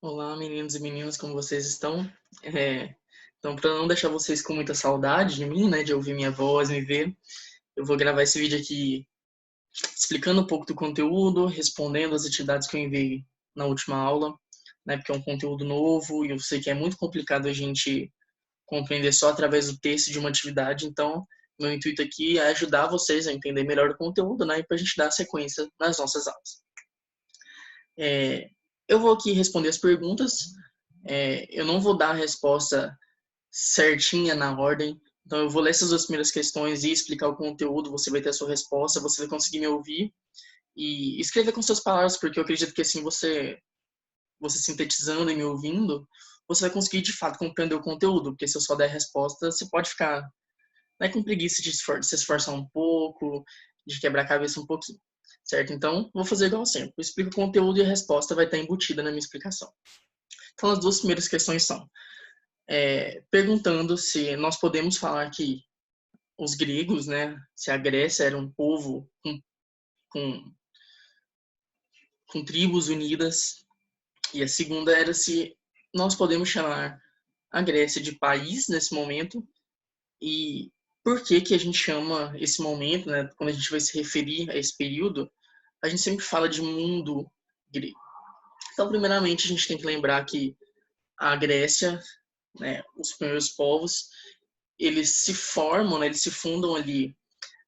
Olá, meninos e meninas, como vocês estão? Então, para não deixar vocês com muita saudade de mim, né, de ouvir minha voz, me ver, eu vou gravar esse vídeo aqui explicando um pouco do conteúdo, respondendo as atividades que eu enviei na última aula, né, porque é um conteúdo novo e eu sei que é muito complicado a gente compreender só através do texto de uma atividade, então meu intuito aqui é ajudar vocês a entender melhor o conteúdo, né, e para a gente dar sequência nas nossas aulas. Eu vou aqui responder as perguntas. Eu não vou dar a resposta certinha na ordem. Então, eu vou ler essas duas primeiras questões e explicar o conteúdo. Você vai ter a sua resposta, você vai conseguir me ouvir e escrever com suas palavras, porque eu acredito que assim você sintetizando e me ouvindo, você vai conseguir de fato compreender o conteúdo. Porque se eu só der a resposta, você pode ficar, né, com preguiça de se esforçar um pouco, de quebrar a cabeça um pouquinho. Certo? Então, vou fazer igual sempre. Eu explico o conteúdo e a resposta vai estar embutida na minha explicação. Então, as duas primeiras questões são perguntando se nós podemos falar que os gregos, né, se a Grécia era um povo com, com tribos unidas, e a segunda era se nós podemos chamar a Grécia de país nesse momento, e por que que a gente chama esse momento, né, quando a gente vai se referir a esse período, a gente sempre fala de mundo grego. Então, primeiramente, a gente tem que lembrar que a Grécia, né, os primeiros povos, eles se formam, né, eles se fundam ali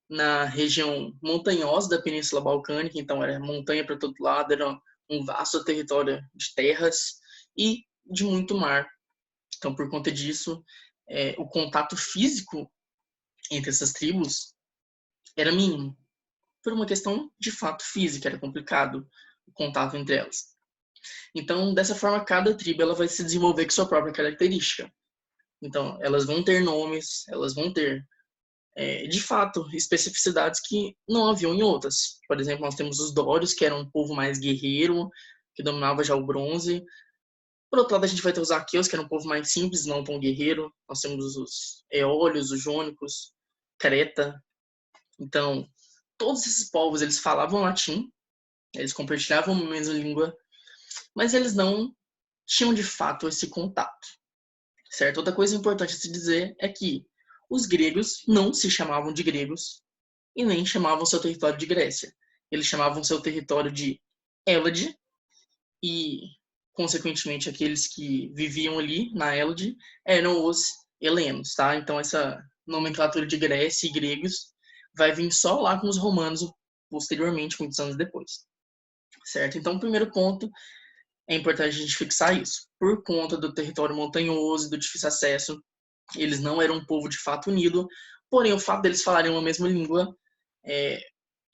na região montanhosa da Península Balcânica, então era montanha para todo lado, era um vasto território de terras e de muito mar. Então, por conta disso, o contato físico entre essas tribos era mínimo, por uma questão de fato física, era complicado o contato entre elas. Então, dessa forma, cada tribo ela vai se desenvolver com sua própria característica. Então, elas vão ter nomes, elas vão ter, de fato, especificidades que não haviam em outras. Por exemplo, nós temos os dórios, que eram um povo mais guerreiro, que dominava já o bronze. Por outro lado, a gente vai ter os aqueus, que eram um povo mais simples, não tão guerreiro. Nós temos os eólios, os jônicos, Creta. Então, todos esses povos, eles falavam latim, eles compartilhavam a mesma língua, mas eles não tinham, de fato, esse contato. Certo? Outra coisa importante a se dizer é que os gregos não se chamavam de gregos e nem chamavam seu território de Grécia. Eles chamavam seu território de Hélade e, consequentemente, aqueles que viviam ali na Hélade eram os helenos, tá? Então, essa nomenclatura de Grécia e gregos vai vir só lá com os romanos posteriormente, muitos anos depois. Certo? Então, o primeiro ponto é importante a gente fixar isso. Por conta do território montanhoso e do difícil acesso, eles não eram um povo de fato unido, porém o fato deles falarem uma mesma língua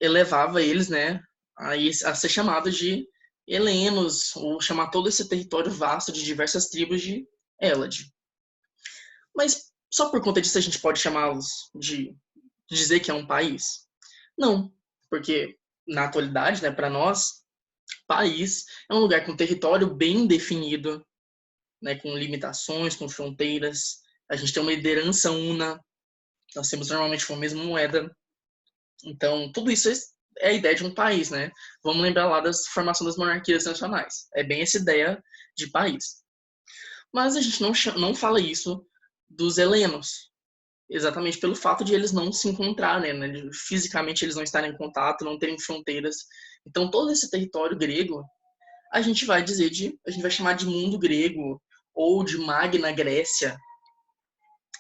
elevava eles, né, a ser chamados de helenos, ou chamar todo esse território vasto de diversas tribos de Hélade. Mas só por conta disso a gente pode chamá-los de dizer que é um país? Não, porque na atualidade, né, para nós, país é um lugar com território bem definido, né, com limitações, com fronteiras. A gente tem uma liderança una, nós temos normalmente uma mesma moeda. Então, tudo isso é a ideia de um país, né? Vamos lembrar lá da formação das monarquias nacionais. É bem essa ideia de país. Mas a gente não fala isso dos helenos, exatamente pelo fato de eles não se encontrarem, né? Fisicamente eles não estarem em contato, não terem fronteiras. Então, todo esse território grego, a gente vai chamar de mundo grego ou de Magna Grécia,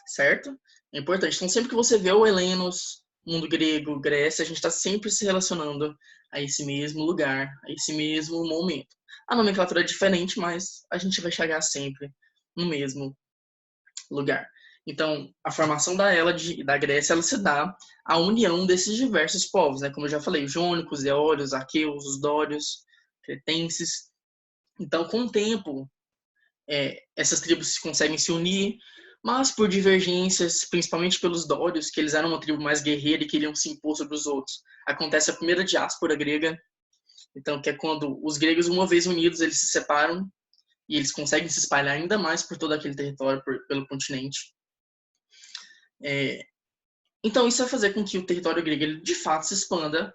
certo? É importante. Então, sempre que você vê o Helenos, mundo grego, Grécia, a gente está sempre se relacionando a esse mesmo lugar, a esse mesmo momento. A nomenclatura é diferente, mas a gente vai chegar sempre no mesmo lugar. Então, a formação da Hélade e da Grécia, ela se dá à união desses diversos povos, né? Como eu já falei, os jônicos, eólios, aqueus, os dórios, cretenses. Então, com o tempo, essas tribos conseguem se unir, mas por divergências, principalmente pelos dórios, que eles eram uma tribo mais guerreira e queriam se impor sobre os outros. Acontece a primeira diáspora grega, então que é quando os gregos, uma vez unidos, eles se separam e eles conseguem se espalhar ainda mais por todo aquele território, pelo continente. Então isso vai fazer com que o território grego ele, de fato se expanda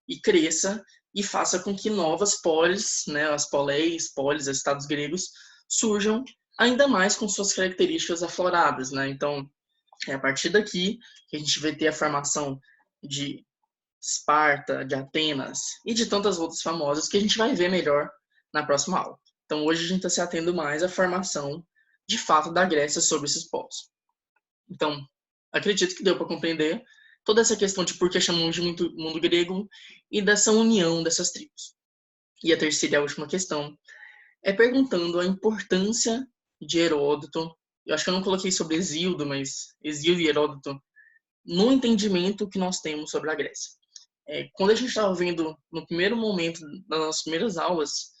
e cresça e faça com que novas polis, né, as poleis, polis, os estados gregos, surjam ainda mais com suas características afloradas, né? Então, é a partir daqui que a gente vai ter a formação de Esparta, de Atenas e de tantas outras famosas que a gente vai ver melhor na próxima aula. Então, hoje a gente está se atendo mais à formação, de fato, da Grécia sobre esses povos. Então, acredito que deu para compreender toda essa questão de por que chamamos de mundo grego e dessa união dessas tribos. E a terceira e a última questão é perguntando a importância de Heródoto. Eu acho que eu não coloquei sobre Hesíodo, mas Hesíodo e Heródoto no entendimento que nós temos sobre a Grécia. Quando a gente estava vendo no primeiro momento das nossas primeiras aulas,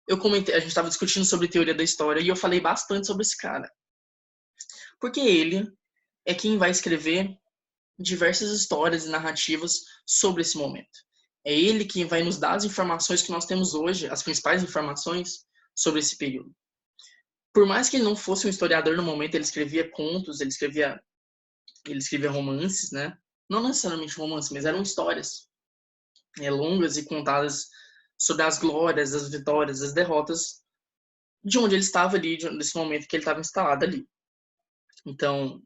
a gente estava discutindo sobre teoria da história e eu falei bastante sobre esse cara. Porque ele é quem vai escrever diversas histórias e narrativas sobre esse momento. É ele quem vai nos dar as informações que nós temos hoje, as principais informações sobre esse período. Por mais que ele não fosse um historiador no momento, ele escrevia contos, ele escrevia romances, né? Não necessariamente romances, mas eram histórias longas e contadas sobre as glórias, as vitórias, as derrotas de onde ele estava ali, nesse momento que ele estava instalado ali. Então,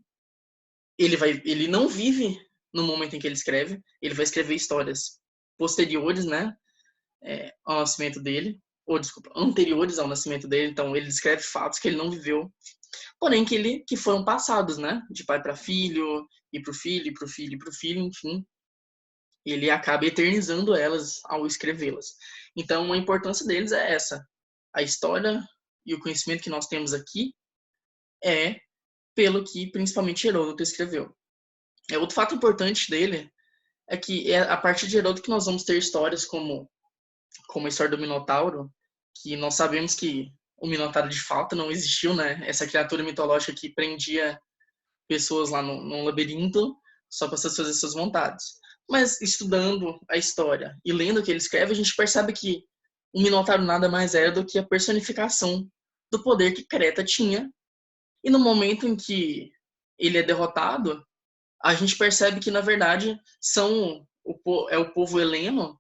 ele não vive no momento em que ele escreve, ele vai escrever histórias posteriores, né, ao nascimento dele, anteriores ao nascimento dele. Então, ele escreve fatos que ele não viveu, porém que foram passados, né, de pai para filho, e para o filho, e para o filho, e para o filho, enfim. Ele acaba eternizando elas ao escrevê-las. Então, a importância deles é essa. A história e o conhecimento que nós temos aqui é pelo que principalmente Heródoto escreveu. Outro fato importante dele é que é a partir de Heródoto que nós vamos ter histórias como a história do Minotauro, que nós sabemos que o Minotauro de fato não existiu, né? Essa criatura mitológica que prendia pessoas lá num labirinto só para fazer suas vontades. Mas estudando a história e lendo o que ele escreve, a gente percebe que o Minotauro nada mais era do que a personificação do poder que Creta tinha. E no momento em que ele é derrotado, a gente percebe que, na verdade, é o povo heleno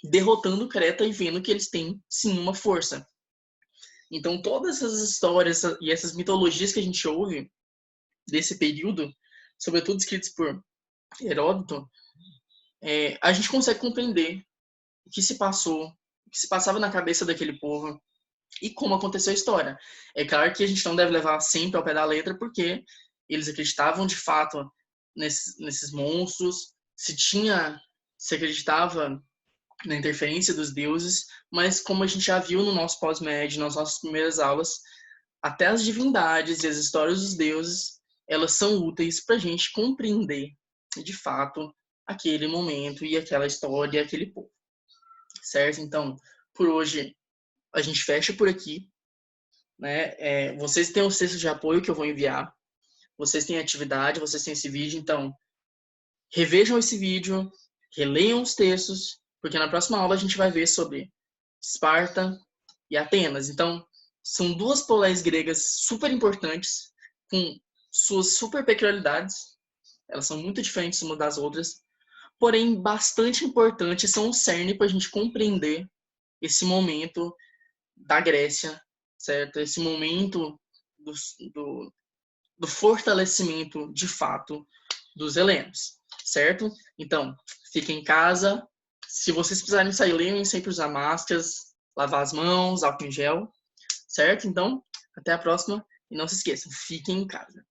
derrotando Creta e vendo que eles têm, sim, uma força. Então, todas essas histórias e essas mitologias que a gente ouve desse período, sobretudo escritos por Heródoto, a gente consegue compreender o que se passou, o que se passava na cabeça daquele povo e como aconteceu a história. É claro que a gente não deve levar sempre ao pé da letra, porque eles acreditavam de fato nesses monstros, se acreditava na interferência dos deuses, mas como a gente já viu no nosso pós-med, nas nossas primeiras aulas, até as divindades e as histórias dos deuses, elas são úteis para a gente compreender de fato aquele momento e aquela história e aquele povo. Certo? Então, por hoje a gente fecha por aqui, né? Vocês têm o texto de apoio que eu vou enviar, vocês têm atividade, vocês têm esse vídeo, então revejam esse vídeo, releiam os textos, porque na próxima aula a gente vai ver sobre Esparta e Atenas. Então, são duas poleis gregas super importantes, com suas super peculiaridades, elas são muito diferentes umas das outras, porém bastante importantes, são o cerne para a gente compreender esse momento da Grécia, certo? Esse momento do fortalecimento, de fato, dos helenos, certo? Então, fiquem em casa. Se vocês precisarem sair, lembrem sempre usar máscaras, lavar as mãos, álcool em gel, certo? Então, até a próxima. E não se esqueçam, fiquem em casa.